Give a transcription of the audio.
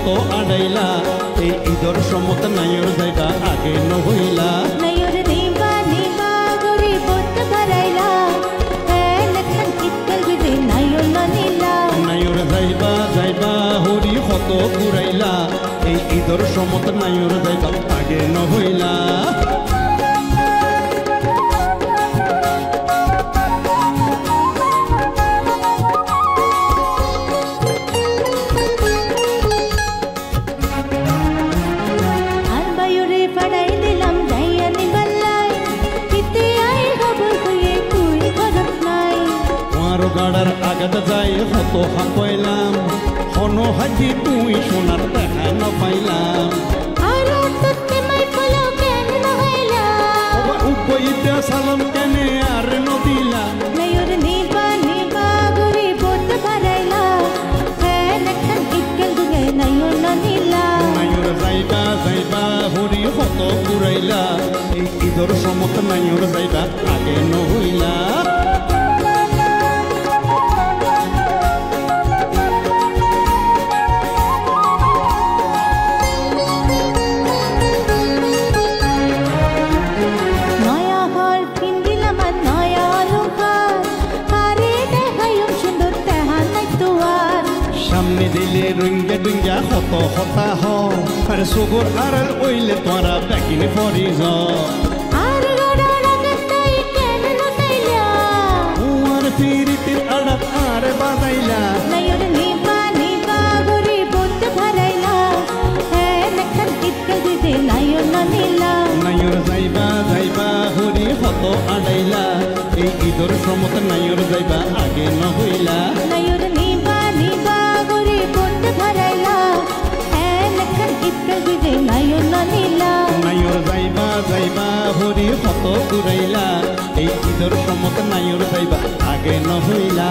কত আড়াইলা এই ঈদর সমত নাইর যাইবা আগে নহইলা নাইর নিবা নিবা গরি বত ভরাইলা এলখান ইতল বিদে নাইর ননিলা নাইর যাইবা যাইবা হরি কত ঘুরাইলা এই ঈদর সমত নাইর যাইবা আগে নহইলা গাড়ার আগাত যাই হত হাঁপাইলাম হন হাজি তুই সোনার দেখা না পাইলাম উপইতে সালাম কেনে আর নদিলা নাইর নিবা নিবা গরি বত ভরাইলা এলখান ইতল বিদে নাইর ননিলা নাইর যাইবা যাইবা হরি হত ঘুরাইলা এই ঈদর সমত নাইর যাইবা আগে নহইলা সামনে দিলে রুঙ্গা ডুঙ্গা হত হতা হ আর সগর আড়াল ওইলে তোরা ব্যাকিনে পরি য আর গড়া রাগতাই কেন নতাইলা আর ফিরিতির আড়াত আর বাজাইলা নাইর নিবা নিবা গরি বত ভরাইলা এলখান ইতল বিদে নাইর ননিলা নাইর যাইবা যাইবা হরি হত আড়াইলা এই ঈদর সমত নাইর যাইবা আগে নহইলা নাইর নিবা নিবা গরি বত ভরাইলা এলখান ইতল বিদে নাইর ননিলা নাইর যাইবা যাইবা হরি হত ঘুরাইলা এই ঈদর সমত নাইর যাইবা আগে নহইলা